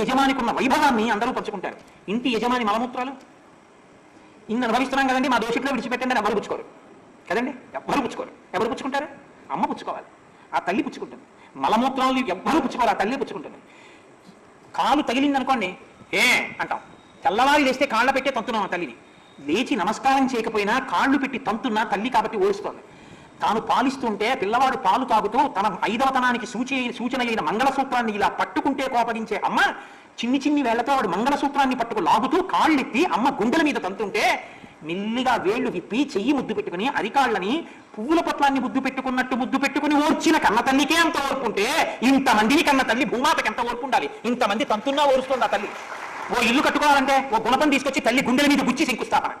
యజమానికి ఉన్న వైభవాన్ని అందరూ పంచుకుంటారు. ఇంటి యజమాని మలమూత్రాలు ఇన్ని అనుభవిస్తున్నాం కదండి, మా దోషిట్లో విడిచిపెట్టండి అని ఎవరు పుచ్చుకోరు కదండి, ఎవ్వరు పుచ్చుకోరు. ఎవరు పుచ్చుకుంటారు? అమ్మ పుచ్చుకోవాలి, ఆ తల్లి పుచ్చుకుంటుంది. మలమూత్రాలు ఎవ్వరూ పుచ్చుకోవాలి, ఆ తల్లి పుచ్చుకుంటుంది. కాలు తగిలింది అనుకోండి ఏ అంటాం, తెల్లవారి లేస్తే కాళ్ళ పెట్టే తంతున్నాం ఆ తల్లిని. లేచి నమస్కారం చేయకపోయినా కాళ్ళు పెట్టి తంతున్నా తల్లి కాబట్టి ఓడుస్తోంది. తాను పాలిస్తుంటే పిల్లవాడు పాలు తాగుతూ తన ఐదవతనానికి సూచన అయిన మంగళసూత్రాన్ని ఇలా పట్టుకుంటే కోపగించే అమ్మ చిన్ని చిన్ని వేళ్లతో వాడు మంగళసూత్రాన్ని పట్టుకు లాగుతూ కాళ్ళెత్తి అమ్మ గుండెల మీద తంతుంటే మెల్లిగా వేళ్లు విప్పి చెయ్యి ముద్దు పెట్టుకుని అరికాళ్ళని పువ్వుల పట్లాన్ని ముద్దు పెట్టుకుని ఓర్చిన కన్న తల్లికే అంత ఓర్పుంటే ఇంతమందిని కన్న తల్లి భూమాతకి ఎంత ఓర్పు ఉండాలి? ఇంతమంది తంతున్నా ఓరుస్తుంది ఆ తల్లి. ఓ ఇల్లు కట్టుకోవాలంటే ఓ గుణపం తీసుకొచ్చి తల్లి గుండెల మీద గుచ్చి శంకుస్థాపన.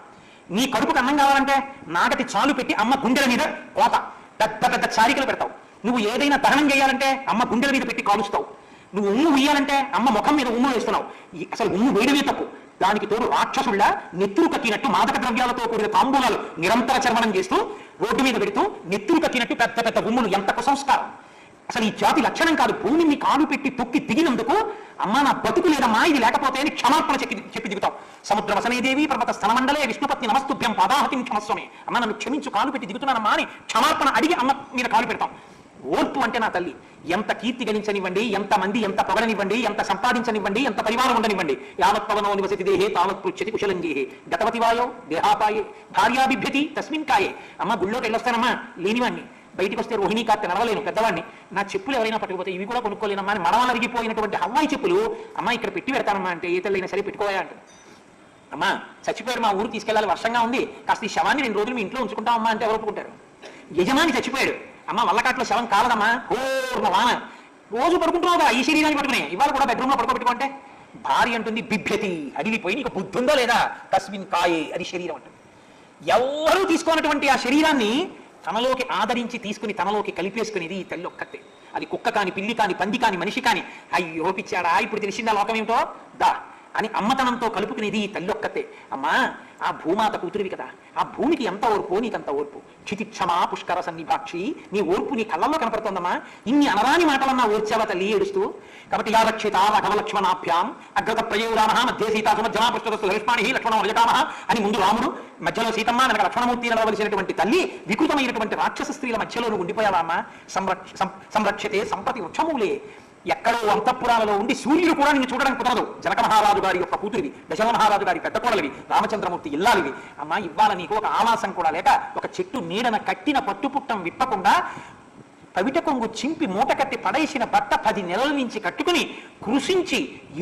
నీ కడుపుకు అన్నం కావాలంటే నాగటి చాలు పెట్టి అమ్మ గుండెల మీద కోత పెద్ద పెద్ద చారికలు పెడతావు. నువ్వు ఏదైనా దహనం చేయాలంటే అమ్మ గుండెల మీద పెట్టి కాలుస్తావు. నువ్వు ఉమ్ము వేయాలంటే అమ్మ ముఖం మీద ఉమ్ము వేస్తున్నావు. అసలు ఉమ్ము వేయడమే తప్పు. దానికి తోడు రాక్షసుళ్ళ నెత్తురు కక్కినట్టు మాదక ద్రవ్యాలతో కూడిన తాంబూలాలు నిరంతర చర్మణం చేస్తూ రోడ్డు మీద పెడుతూ నెత్తురు కక్కినట్టు పెద్ద పెద్ద ఉమ్ములు ఎంత కుసంస్కారం! అసలు ఈ జాతి లక్షణం కాదు. భూమిని కాలు పెట్టి తొక్కి దిగినందుకు అమ్మ నా బతుకు లేదమ్మా, ఇది లేకపోతే అని క్షమాపణ చెప్పి దిగుతాం. సముద్ర వసనేదేవి పర్వత స్థలమండలే విష్ణుపత్ని నమస్తుభ్యం పాదాహతిం క్షమస్వమే. అమ్మ నన్ను క్షమించు, కాలు పెట్టి దిగుతున్నానమ్మా అని క్షమాపణ అడిగి అమ్మ మీద కాలు పెడతాం. ఓర్పు అంటే నా తల్లి. ఎంత కీర్తి గణించనివ్వండి, ఎంతమంది ఎంత పొగడనివ్వండి, ఎంత సంపాదించనివ్వండి, ఎంత పరివారం ఉండనివ్వండి, యావత్ పవనో నివసతి దేహే తావత్ పృచ్ఛతి కుశలంజేహే గతవతి వాయో దేహాపాయే భార్యాభిభ్యతి తస్మిన్ కాయే. అమ్మ గుళ్ళోకి వెళ్ళొస్తానమ్మా లేనివాణ్ణి, బయటికి వస్తే రోహిణీ కార్తె నడవలేను పెద్దవాడిని, నా చెప్పులు ఎవరైనా పట్టుకుపోతే ఇవి కూడా కొనుక్కోలేనమ్మా అని మడవలు అరిగిపోయినటువంటి హవాయి చెప్పులు అమ్మ ఇక్కడ పెట్టి పెడతానమ్మా అంటే ఏ తల్లైనా సరే పెట్టుకోయా అంటుంది. అమ్మా చచ్చిపోయారు, మా ఊరు తీసుకెళ్ళాలి, వర్షంగా ఉంది, కాస్త ఈ శవాన్ని 2 రోజులు మీ ఇంట్లో ఉంచుకుంటామమ్మా అంటే ఎవరు ఒప్పుకుంటారు? యజమాని చచ్చిపోయాడు, అమ్మ వల్లకాట్లో శవం కాలదమ్మా, ఓర్మ వాన రోజు పడుకుంటున్నావు కదా ఈ శరీరాన్ని పట్టుకుని, ఇవాళ కూడా బెడ్రూమ్లో పడుకోబెట్టుకుంటే భార్య అంటుంది బిభ్యతి అడిగిపోయి నీకు బుద్ధి ఉందో లేదా, తస్మిన్ కాయే అది శరీరం అంటుంది. ఎవరూ తీసుకోనటువంటి ఆ శరీరాన్ని తనలోకి ఆదరించి తీసుకుని తనలోకి కలిపేసుకునేది ఈ తల్లి ఒక్కతే. అది కుక్క కాని, పిల్లి కాని, పంది కాని, మనిషి కాని, అయ్యో పిచ్చాడా ఇప్పుడు తెలిసిందా లోకం ఏమిటో దా అని అమ్మతనంతో కలుపుకునేది ఈ తల్లి ఒక్కతే. అమ్మా ఆ భూమాత కూతురివి కదా, ఆ భూమికి ఎంత ఓర్పు, నీకంత ఓర్పు. క్షితిక్షమా పుష్కర సన్నిభాక్షి, నీ ఓర్పు నీ కళ్ళల్లో కనపడుతోందమ్మా. ఇన్ని అనరాని మాటలన్నా ఓర్చావా తల్లి ఏడుస్తూ. కాబట్టి యారక్షిత లక్ష్మణాభ్యాం అగ్రత ప్రయోరామ మధ్య సీతా సుమజ్జనాపుష్పస్తు లక్ష్మణి లక్ష్మణ రజకామ అని ముందు రాముడు, మధ్యలో సీతమ్మ, వెనక లక్ష్మణమూర్తి నడవలసినటువంటి తల్లి వికృతమైనటువంటి రాక్షస స్త్రీల మధ్యలో నువ్వు ఉండిపోయావా అమ్మా? సంరక్షతే సంపతి వృక్షమూలే. ఎక్కడో అంతఃపురాలలో ఉండి సూర్యుడు కూడా నిన్ను చూడడం కుదరదు. జనక మహారాజు గారి యొక్క కూతురివి, దశమ మహారాజు గారి పెద్ద కోడలివి, రామచంద్రమూర్తి ఇల్లాలివి. అమ్మా ఇవ్వాల నీకు ఒక ఆవాసం కూడా లేక, ఒక చెట్టు నీడన కట్టిన పట్టుపుట్టం విప్పకుండా పవిట కొంగు చింపి మూట కట్టి పడేసిన బట్ట 10 నెలల నుంచి కట్టుకుని కృషించి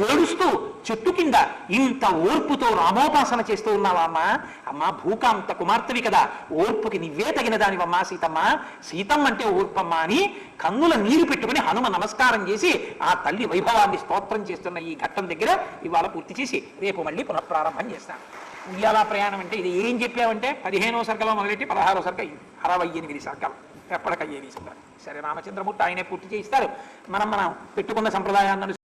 ఏడుస్తూ చెట్టు కింద ఇంత ఓర్పుతో రామోపాసన చేస్తూ ఉన్నావా అమ్మా? అమ్మా భూకాంత కుమార్తెవి కదా, ఓర్పుకి నువ్వే తగిన దానివమ్మా సీతమ్మ. సీతమ్మ అంటే ఓర్పమ్మ అని కన్నుల నీరు పెట్టుకుని హనుమ నమస్కారం చేసి ఆ తల్లి వైభవాన్ని స్తోత్రం చేస్తున్న ఈ ఘట్టం దగ్గర ఇవాళ పూర్తి చేసి రేపు మళ్ళీ పునఃప్రారంభం చేస్తాను. ఉయ్యాల ప్రయాణం అంటే ఇది ఏం చెప్పావంటే 15వ సర్గలో మొదలెట్టి 16వ సర్గ 68 సర్గలు ఎప్పటికయ్యేవి. సరే రామచంద్రమూర్తి ఆయనే పూర్తి చేయిస్తారు. మనం పెట్టుకున్న సంప్రదాయాన్ని